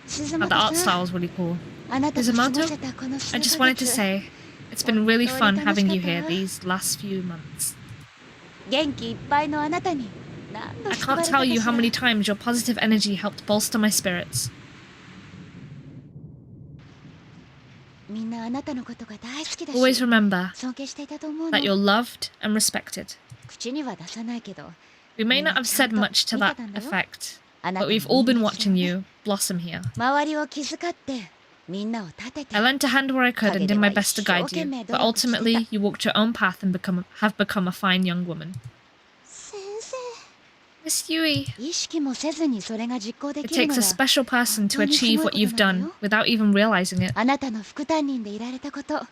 S3: 鈴
S2: Oh,
S3: 本
S2: the art
S3: さん、
S2: style was really cool.
S3: あなたと過ご
S2: Suzumoto?
S3: せたこの
S2: I
S3: 数
S2: just
S3: ヶ
S2: wanted to
S3: 月
S2: say, it's been really fun having you here these last few months.
S3: 元気いっぱいのあなたに何度
S2: I
S3: 救わ
S2: can't
S3: れたか
S2: tell
S3: し
S2: you how
S3: ら。
S2: many times your positive energy helped bolster my spirits.
S3: みんなあなたのことが大好きだ
S2: Always
S3: し、
S2: remember
S3: 尊敬していたと思う
S2: that
S3: の。
S2: you're loved and respected.
S3: 口には出さないけど、
S2: We may not have said much to that effect, but we've all been watching you blossom here.
S3: 周りを気遣ってみんなを立てて
S2: I lent a hand where I could and did my best to guide you, but ultimately you walked your own path and have become a fine young woman.
S3: 先生
S2: Miss Yui,
S3: 意識もせずにそれが実行で
S2: it
S3: きる
S2: takes
S3: の
S2: a
S3: は
S2: special person to achieve what you've done without even realizing it.
S3: あなたの副担任でいられたこと。
S2: It's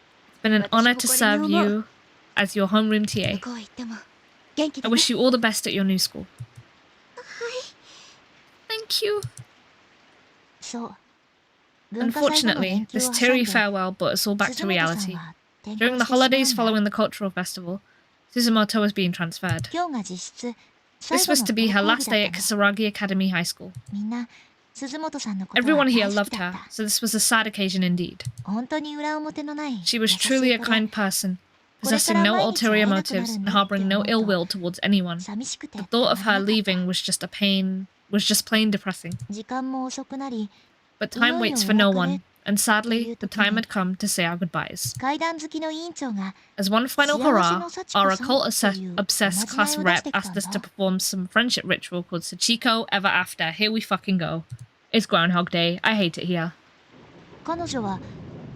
S2: been an honor to serve you as your homeroom
S3: 向
S2: TA.
S3: こう行っても元気
S2: I
S3: でね。
S2: wish you all the best at your new school. Thank you.
S3: そう。文化祭後の
S2: Unfortunately,
S3: 連休を
S2: this
S3: 挟ん
S2: teary
S3: で
S2: farewell brought us all back
S3: 鈴
S2: to
S3: 本さん
S2: reality.
S3: は転
S2: During
S3: 校
S2: the
S3: してしまうんだ
S2: holidays following the cultural festival, Suzumoto was being transferred.
S3: 今日が実質最
S2: This
S3: 後
S2: was
S3: の
S2: to be her
S3: 登校
S2: last
S3: 日だ
S2: day
S3: っ
S2: at
S3: たの。
S2: Kisaragi Academy High School.
S3: みんな鈴本さんのことは
S2: Everyone
S3: 大
S2: here
S3: 好
S2: loved
S3: きだっ
S2: her,
S3: た。
S2: so this was a sad occasion indeed.
S3: 本当に裏表のない
S2: She
S3: 優
S2: was
S3: し
S2: truly
S3: い
S2: a
S3: 子で
S2: kind person,
S3: これか
S2: possessing
S3: ら
S2: no
S3: 毎日会
S2: ulterior
S3: えなくな
S2: motives
S3: るん
S2: and
S3: だって
S2: harboring no
S3: 思
S2: ill
S3: う
S2: will
S3: と
S2: towards anyone.
S3: 寂しくて
S2: The
S3: た
S2: thought
S3: ま
S2: of
S3: ら
S2: her
S3: なかった。
S2: leaving was just plain depressing.
S3: 時間も遅くなり
S2: But time waits for no one, and sadly, the time had come to say our goodbyes.
S3: 階段好きの委員長が
S2: As one final hurrah, our occult-obsessed class rep asked us to perform some friendship ritual called Sachiko Ever After. Here we fucking go. It's Groundhog Day. I hate it here.
S3: 彼女は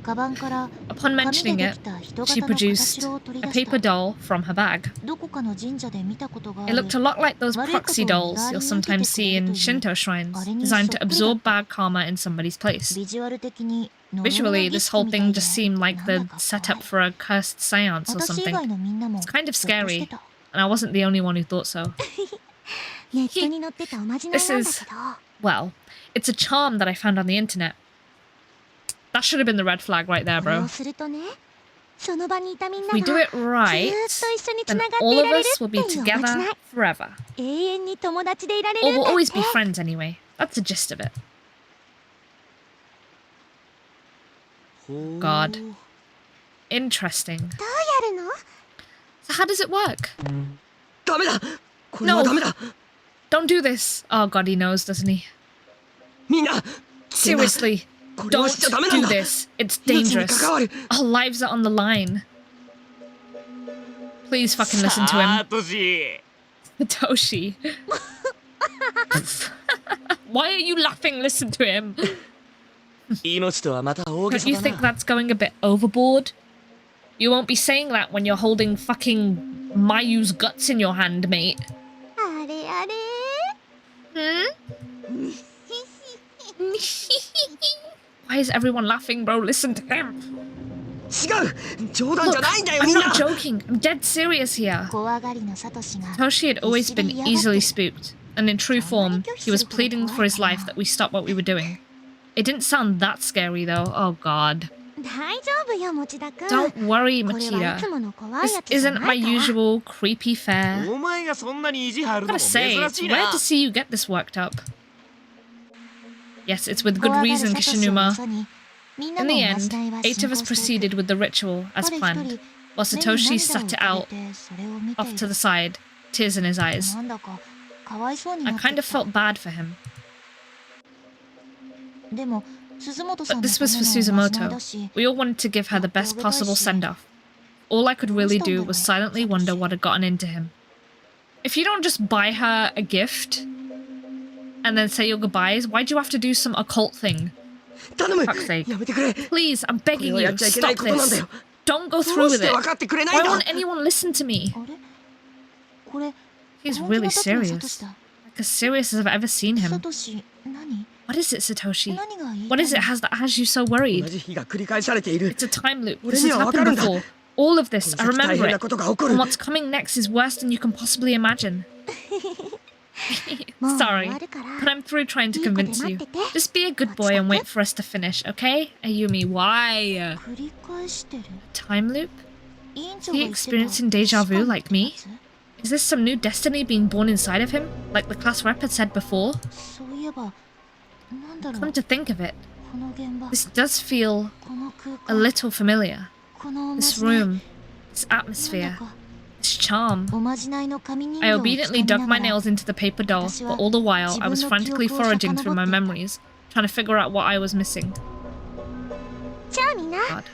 S3: カバンから
S2: Upon
S3: 紙で
S2: mentioning
S3: で
S2: it,
S3: きた人
S2: she
S3: 型の
S2: produced
S3: 形を取り
S2: a
S3: 出し
S2: paper
S3: た。
S2: doll from her bag.
S3: どこかの神社で見たことがあ
S2: It
S3: る
S2: looked a lot like those
S3: 悪いことを
S2: proxy
S3: 身代
S2: dolls
S3: わり
S2: you'll
S3: に受け
S2: sometimes
S3: てく
S2: see
S3: れる
S2: in
S3: という
S2: Shinto shrines,
S3: あれに
S2: designed
S3: そ
S2: to
S3: っくりだっ
S2: absorb
S3: た。
S2: bad karma in somebody's place.
S3: ビジュアル的に呪いの
S2: Visually,
S3: 儀
S2: this
S3: 式
S2: whole
S3: みたい
S2: thing
S3: で
S2: just seemed like
S3: なんだ
S2: the
S3: か
S2: setup
S3: 怖い。
S2: for a cursed seance or
S3: 私以外
S2: something.
S3: のみんなも
S2: It's kind of
S3: ゾッとして
S2: scary,
S3: た。
S2: and I wasn't the only one who thought so.
S3: ネットに載ってたおまじない
S2: This
S3: なんだ
S2: is,
S3: けど。
S2: well, it's a charm that I found on the internet. That should have been the red flag right there,
S3: これ
S2: bro.
S3: をするとね、その場にいたみんな
S2: If
S3: が
S2: we
S3: ず
S2: do it
S3: ー
S2: right,
S3: っと一緒につ
S2: then
S3: ながって
S2: all
S3: い
S2: of
S3: られる
S2: us will
S3: っ
S2: be
S3: ていうおまじな
S2: together
S3: い。
S2: forever.
S3: 永遠に友達でいられ
S2: Or
S3: るん
S2: we'll
S3: だっ
S2: always
S3: て。
S2: be friends anyway. That's the gist of it.
S4: ほう
S2: God. Interesting.
S3: どうやるの？
S2: So how does it work?
S4: ダメだこれは
S2: No.
S4: ダメだ
S2: Don't do this. Oh God, he knows, doesn't he?
S4: みんな
S2: Seriously,
S4: これは
S2: don't
S4: しちゃダメなん
S2: do
S4: だ
S2: this. It's
S4: 命に
S2: dangerous.
S4: 関わる
S2: Our lives are on the line. Please fucking listen to him.
S4: サトシ
S2: Toshi. Why are you laughing? Listen to him.
S4: 命とはまた大げ
S2: Don't
S4: さ
S2: you
S4: だ
S2: think
S4: な
S2: that's going a bit overboard? You won't be saying that when you're holding fucking Mayu's guts in your hand, mate.
S3: あれあれ
S2: Hmm? Why is everyone laughing, bro? Listen to him.
S4: 違う冗談じ
S2: Look,
S4: ゃないんだよ
S2: I'm
S4: みんな
S2: not joking. I'm dead serious here.
S3: 怖がりのサトシが
S2: Toshi had always been easily spooked, and in true form, he was pleading for his life that we stop what we were doing. It didn't sound that scary, though. Oh, God.
S3: 大丈夫よ持田君
S2: Don't worry,
S3: これはいつ
S2: Machida.
S3: もの怖い
S2: This
S3: やつじゃ
S2: isn't
S3: な
S2: my
S3: いから
S2: usual creepy fare.
S4: お前がそんなに意地張る
S2: I
S4: のも
S2: gotta say,
S4: 珍
S2: it's
S4: しい
S2: rare
S4: な
S2: to see you get this worked up. Yes, it's with good
S3: 怖がる
S2: reason,
S3: サトシを
S2: Kishinuma.
S3: よそにみんな
S2: In
S3: の
S2: the
S3: おま
S2: end,
S3: じないは
S2: 8
S3: 進
S2: of us
S3: 行してい
S2: proceeded
S3: く
S2: with the ritual as
S3: 誰一
S2: planned,
S3: 人
S2: while
S3: 目に
S2: Satoshi
S3: 涙を
S2: sat it
S3: 浮か
S2: out
S3: べてそれを見て
S2: off
S3: い
S2: to
S3: る
S2: the side, tears in his eyes.
S3: なんだかかわいそうに
S2: I
S3: なって
S2: kind
S3: き
S2: of
S3: た
S2: felt bad for him.
S3: でも鈴本さ
S2: But
S3: んの
S2: this
S3: た
S2: was
S3: め
S2: for
S3: のおまじないだ
S2: Suzumoto.
S3: し
S2: We all wanted to give her the best possible send-off. All I could really do was silently wonder what had gotten into him. If you don't just buy her a gift and then say your goodbyes, why'd you have to do some occult thing?
S4: 頼む
S2: Fuck's sake.
S4: やめてくれ
S2: Please, I'm begging
S4: これはや
S2: you,
S4: っちゃいけない
S2: stop
S4: ことなんだ
S2: this.
S4: よ
S2: Don't go
S4: ど
S2: through
S4: うし
S2: with
S4: て
S2: it.
S4: 分かってくれない
S2: Why
S4: ん
S2: won't
S4: だ
S2: anyone listen to me?
S3: あれこれ
S2: He's
S3: 本気
S2: really
S3: の時のサトシ
S2: serious.
S3: だ
S2: Like as serious as I've ever seen
S3: サ
S2: him.
S3: トシ何
S2: What is it, Satoshi?
S3: 何が言いた
S2: What
S3: い
S2: is it
S3: の
S2: that has you so
S4: 同
S2: worried?
S4: じ日が繰り返されている
S2: It's a time loop.
S4: 俺
S2: This
S4: に
S2: has
S4: は分かる
S2: happened
S4: んだ
S2: before. All of this,
S4: こ
S2: I
S4: の先大
S2: remember
S4: 変
S2: it.
S4: なことが起こる
S2: And what's coming next is worse than you can possibly imagine.
S3: もう終
S2: Sorry,
S3: わるから
S2: but I'm through trying to
S3: いい子で
S2: convince
S3: 待っ
S2: you.
S3: てて
S2: Just be a good boy and wait for us to finish, okay? Ayumi, why?
S3: 繰り返してる
S2: Time loop?
S3: 委員長
S2: Is he
S3: が言ってた
S2: experiencing deja vu
S3: 士官
S2: like
S3: ってや
S2: me?
S3: つ
S2: Is this some new destiny being born inside of him? Like the class rep had said before?
S3: そういえばなんだろ
S2: Come
S3: う
S2: to think of it,
S3: この現場
S2: this does feel
S3: この空
S2: a
S3: 間
S2: little familiar.
S3: このおま
S2: This
S3: じない
S2: room, this
S3: なんだ
S2: atmosphere,
S3: か
S2: this charm.
S3: おまじないの紙人
S2: I
S3: 形を
S2: obediently
S3: 掴みな
S2: dug
S3: が
S2: my
S3: ら
S2: nails into the paper doll, but all the while I was frantically foraging through my memories, trying to figure out what I was missing.
S3: じゃあみんな
S2: God.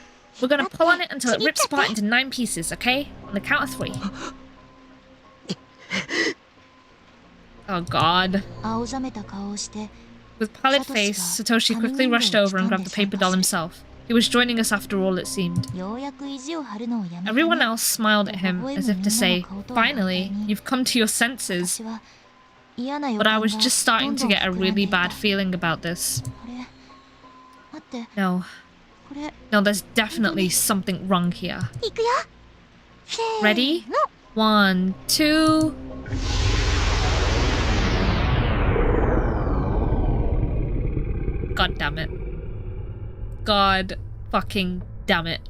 S2: We're gonna pull on it until it rips apart into 9 pieces, okay? On the count of 3. Oh God.
S3: 青ざめた顔をして
S2: With pallid face, Satoshi quickly rushed over and grabbed the paper doll himself. He was joining us after all, it seemed.
S3: ようやく意地を張るのをやめた
S2: Everyone
S3: ね
S2: else smiled at him, as if to say, Finally, you've come to your senses.
S3: 私は嫌な予
S2: But I
S3: 感が
S2: was just starting
S3: どん
S2: to
S3: どん
S2: get a
S3: 膨らんで
S2: really
S3: いた
S2: bad feeling about this.
S3: あれ待って
S2: No.
S3: これ
S2: No, there's definitely something wrong here.
S3: いくよせー
S2: Ready?
S3: の
S2: 1, 2... God damn it. God fucking damn it.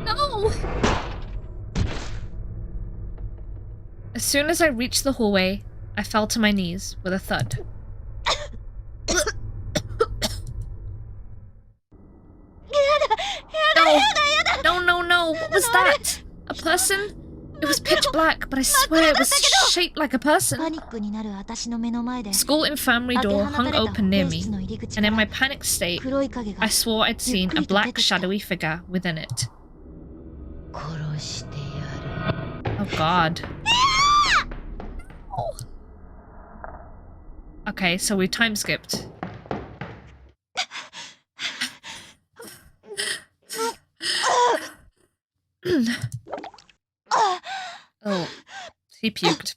S2: No! As soon as I reached the hallway, I fell to my knees with a thud. No, what was that? A person? It was pitch black, but I swear it was shaped like a
S3: パ
S2: person.
S3: ニックになる私の目の前で
S2: School infirmary door hung open near me,
S3: の入り口
S2: and
S3: か
S2: in my
S3: ら
S2: panicked state,
S3: 黒い影が
S2: I swore I'd seen a black shadowy figure within it.
S3: 殺してやる
S2: Oh God. Okay, so we time skipped. Oh, he puked.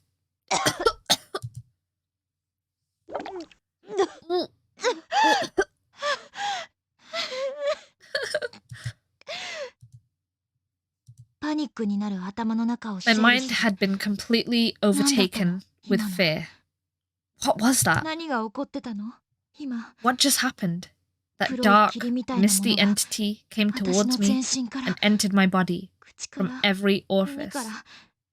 S3: My
S2: mind had been completely overtaken with fear. What was that?
S3: 何が起こってたの今
S2: What just happened? That
S3: 黒い
S2: dark,
S3: 霧みたいなもの
S2: misty
S3: が
S2: entity came
S3: 私
S2: towards
S3: の
S2: me
S3: 全身から
S2: and entered my body
S3: 口か
S2: from
S3: ら
S2: every
S3: 目
S2: orifice.
S3: から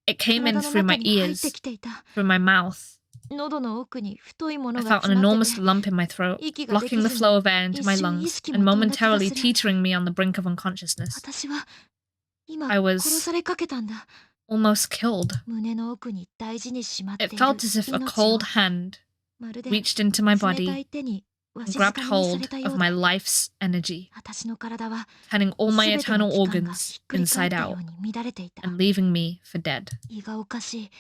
S2: It came
S3: 体
S2: in
S3: の
S2: through
S3: 中
S2: my
S3: に入っ
S2: ears,
S3: てきていた
S2: through my mouth.
S3: 喉の奥に太いも
S2: I
S3: のが
S2: felt an
S3: 詰まって
S2: enormous
S3: て
S2: lump in my throat,
S3: 息ができず
S2: blocking
S3: に
S2: the flow of air into my
S3: 一瞬意
S2: lungs
S3: 識も
S2: and
S3: 飛んだ気が
S2: momentarily
S3: する
S2: teetering me on the brink of unconsciousness.
S3: 私は今
S2: I was
S3: 殺されかけたんだ
S2: almost killed.
S3: 胸の奥に大事にしまってい
S2: It
S3: る
S2: felt as if a
S3: 命
S2: cold
S3: を
S2: hand
S3: まるで
S2: reached into my
S3: 冷た
S2: body
S3: い手にわ
S2: and
S3: しづ
S2: grabbed
S3: かみにされ
S2: hold
S3: たよ
S2: of
S3: う
S2: my
S3: だ
S2: life's energy,
S3: 私の体は
S2: turning all my
S3: 全ての
S2: eternal
S3: 器官が
S2: organs
S3: ひっくり返っ
S2: inside
S3: たよ
S2: out
S3: うに乱れていた
S2: and leaving me for dead.
S3: 胃がおかしい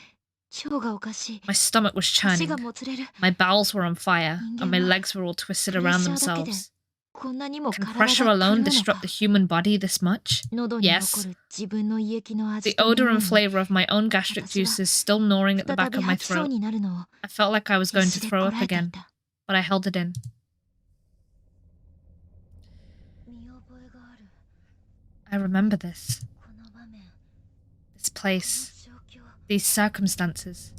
S3: 腸がおかしい
S2: My stomach was
S3: 足が
S2: churning,
S3: もつれる
S2: my bowels were on fire, and my
S3: 人間は
S2: legs were all twisted
S3: プレッ
S2: around
S3: シャーだけで
S2: themselves. Can pressure alone disrupt the human body this much? Yes. The odor and flavor of my own gastric juices still gnawing at the back of my throat. I felt like I was going to throw up again, but I held it in. I remember this. This place. These circumstances.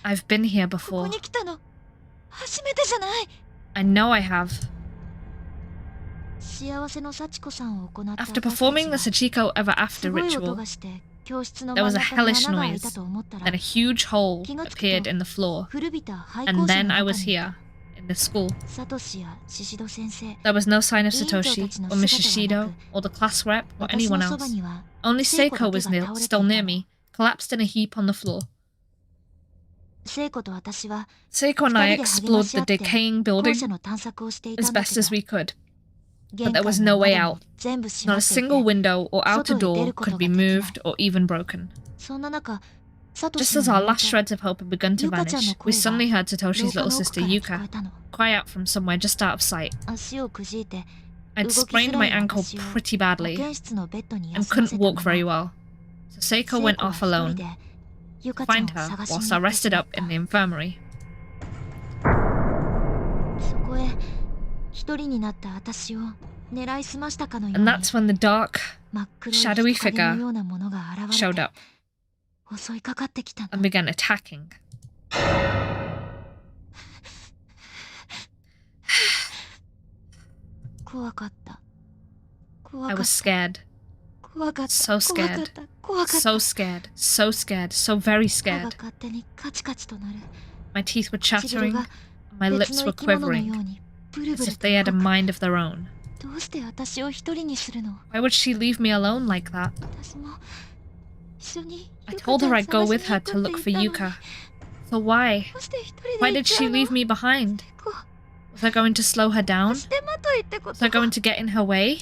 S2: I've been here before. I know I have. After performing the Sachiko Ever After ritual, there was a hellish noise, then a huge hole appeared in the floor, and then I was here, in the school. There was no sign of Satoshi, or Mrs. Shido, or the class rep, or anyone else. Only Seiko was still near me, collapsed in a heap on the floor. Seiko and I explored the decaying building as best as we could, but there was no way out. Not a single window or outer door could be moved or even broken. Just as our last shreds of hope had begun to vanish, we suddenly heard Satoshi's little sister Yuka cry out from somewhere just out of sight. I'd sprained my ankle pretty badly and couldn't walk very well, so Seiko went off alone to find her whilst I rested up in the infirmary. And that's when the dark, shadowy figure showed up and began attacking. I was scared. So scared. So scared. So scared. So very scared. My teeth were chattering, and my lips were quivering, as if they had a mind of their own. Why would she leave me alone like that? I told her I'd go with her to look for Yuka. So why? Why did she leave me behind? Was I going to slow her down? Was I going to get in her way?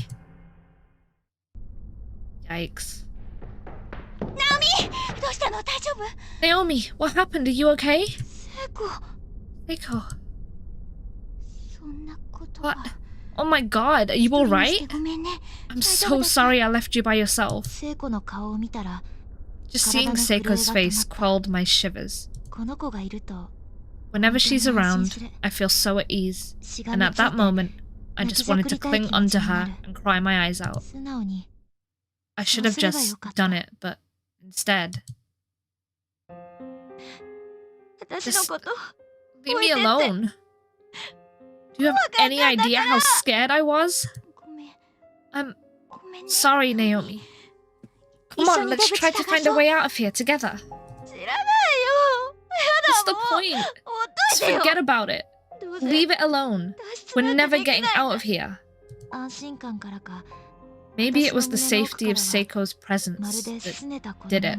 S2: Yikes. Naomi, what happened? Are you okay? Seiko. What? Oh my god, are you alright? I'm so sorry I left you by yourself. Just seeing Seiko's face quelled my shivers. Whenever she's around, I feel so at ease, and at that moment, I just wanted to cling onto her and cry my eyes out. I should have just done it, but instead... Just leave me alone. Do you have any idea how scared I was? I'm sorry, Naomi. Come on, let's try to find a way out of here together. What's the point? Just forget about it. Leave it alone. We're never getting out of here. Maybe it was the safety of Seiko's presence that did it.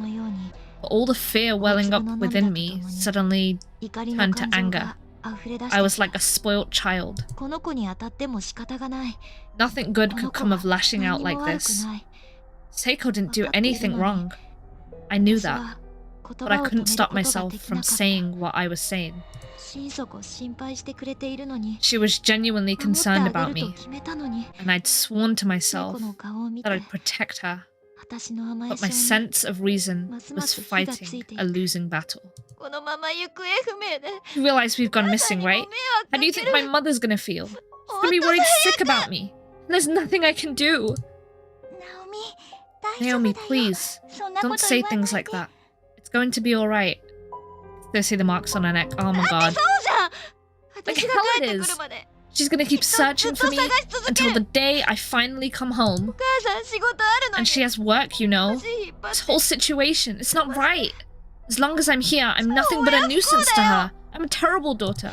S2: But all the fear welling up within me suddenly turned to anger. I was like a spoilt child. Nothing good could come of lashing out like this. Seiko didn't do anything wrong. I knew that. But I couldn't stop myself from saying what I was saying. She was genuinely concerned about me, and I'd sworn to myself that I'd protect her. But my sense of reason was fighting a losing battle. You realize we've gone missing, right? How do you think my mother's gonna feel? She's gonna be worried sick about me. And there's nothing I can do. Naomi, please, don't say things like that. It's going to be alright. Go see the marks on her neck. Oh my god. Like hell it is. She's gonna keep searching for me until the day I finally come home. And she has work, you know. This whole situation, it's not right. As long as I'm here, I'm nothing but a nuisance to her. I'm a terrible daughter.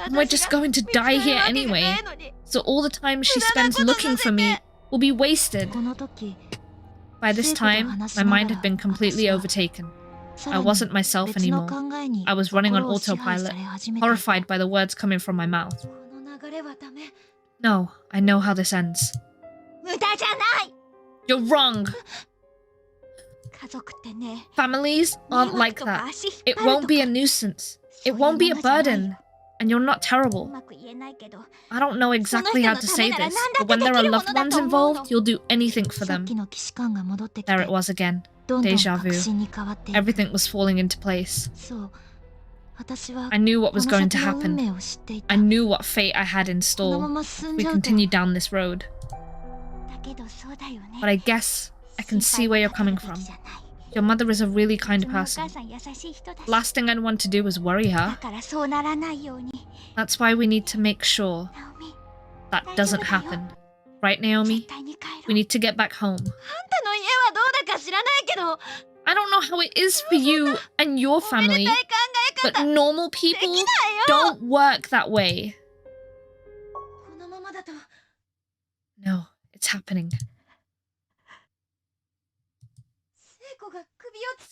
S2: And we're just going to die here anyway. So all the time she spends looking for me will be wasted. By this time, my mind had been completely overtaken. I wasn't myself anymore. I was running on autopilot, horrified by the words coming from my mouth. No, I know how this ends. You're wrong! Families aren't like that. It won't be a nuisance. It won't be a burden. And you're not terrible. I don't know exactly how to say this, but when there are loved ones involved, you'll do anything for them. There it was again. Deja vu. Everything was falling into place. I knew what was going to happen. I knew what fate I had in store. We continued down this road. But I guess I can see where you're coming from. Your mother is a really kind person. Last thing I'd want to do is worry her. That's why we need to make sure that doesn't happen. Right, Naomi? We need to get back home. I don't know how it is for you and your family, but normal people don't work that way. No, it's happening.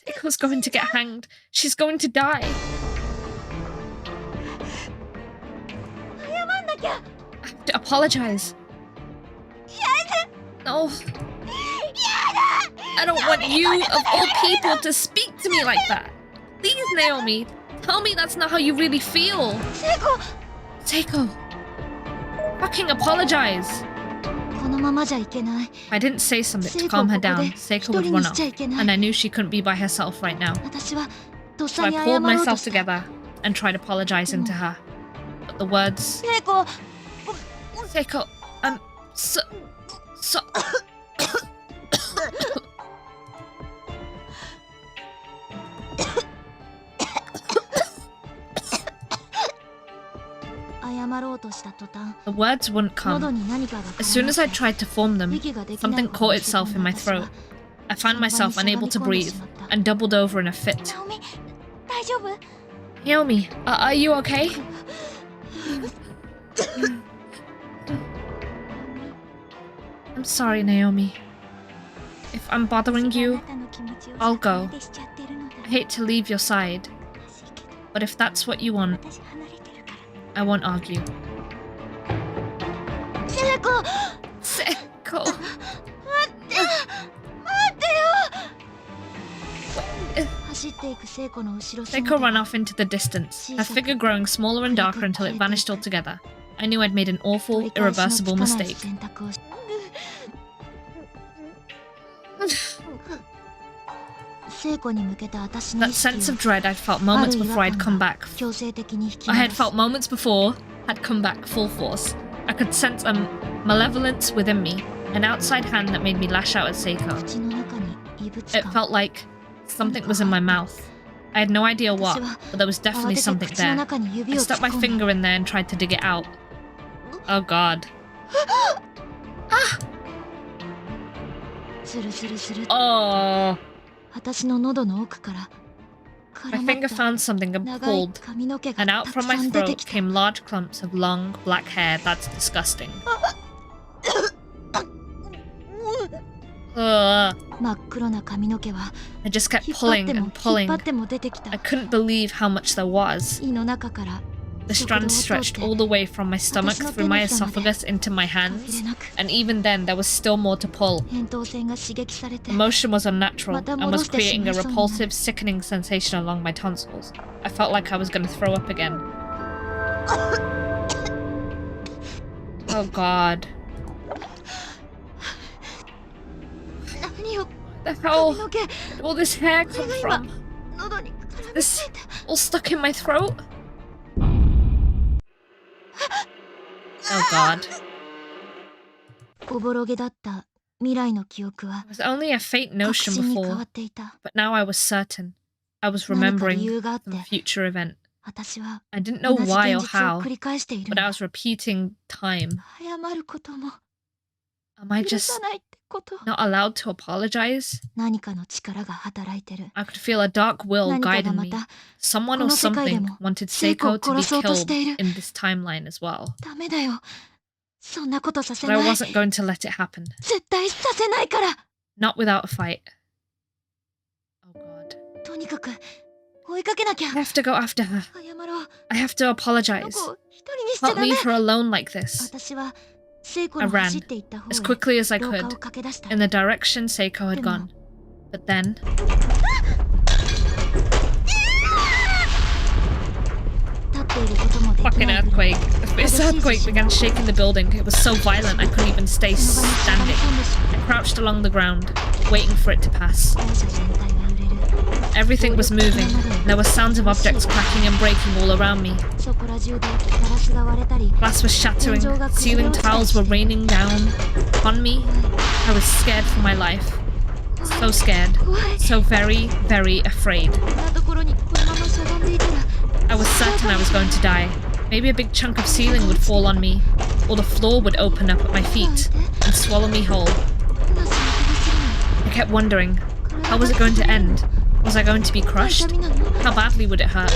S2: Seiko's going to get hanged. She's going to die. I have to apologize. No. I don't want you, of all people, to speak to me like that. Please, Naomi, tell me that's not how you really feel. Seiko. Fucking apologize. If I didn't say something to calm her down, Seiko would run off, and I knew she couldn't be by herself right now. So I pulled myself together and tried apologizing to her. But the words... Seiko, I'm so... The words wouldn't come. As soon as I tried to form them, something caught itself in my throat. I found myself unable to breathe and doubled over in a fit. Naomi, are you okay? I'm sorry, Naomi. If I'm bothering you, I'll go. I hate to leave your side, but if that's what you want, I won't argue. Seiko! Seiko ran off into the distance, her figure growing smaller and darker until it vanished altogether. I knew I'd made an awful, irreversible mistake. That sense of dread I'd felt moments before I'd come back. I had felt moments before I'd come back full force. I could sense a malevolence within me, an outside hand that made me lash out at Seiko. It felt like something was in my mouth. I had no idea what, but there was definitely something there. I stuck my finger in there and tried to dig it out. Oh god. Ah! Oh. My finger found something and pulled, and out from my throat came large clumps of long, black hair. That's disgusting. Ugh. I just kept pulling and pulling. I couldn't believe how much there was. The strands stretched all the way from my stomach through my esophagus into my hands, and even then there was still more to pull. The motion was unnatural and was creating a repulsive, sickening sensation along my tonsils. I felt like I was going to throw up again. Oh god. Where the hell did all this hair come from? This all stuck in my throat? Oh god. It was only a faint notion before, but now I was certain. I was remembering some future event. I didn't know why or how, but I was repeating time. Am I just not allowed to apologize? I could feel a dark will guiding me. Someone or something wanted Seiko to be killed in this timeline as well. But I wasn't going to let it happen. Not without a fight. Oh god. I have to go after her. I have to apologize. Can't leave her alone like this. I ran, as quickly as I could, in the direction Seiko had gone. But then... Fucking earthquake. This earthquake began shaking the building. It was so violent I couldn't even stay standing. I crouched along the ground, waiting for it to pass. Everything was moving. There were sounds of objects cracking and breaking all around me. Glass was shattering. Ceiling tiles were raining down on me. I was scared for my life. So scared. So very, very afraid. I was certain I was going to die. Maybe a big chunk of ceiling would fall on me, or the floor would open up at my feet and swallow me whole. I kept wondering, how was it going to end? Was I going to be crushed? How badly would it hurt?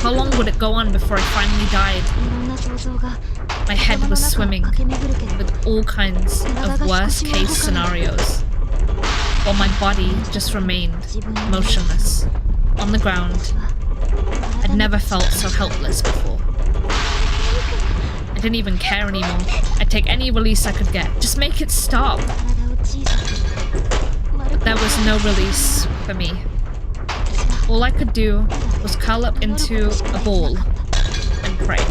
S2: How long would it go on before I finally died? My head was swimming with all kinds of worst-case scenarios, while my body just remained motionless, on the ground. I'd never felt so helpless before. I didn't even care anymore. I'd take any release I could get. Just make it stop. But there was no release for me. All I could do was curl up into a ball and pray.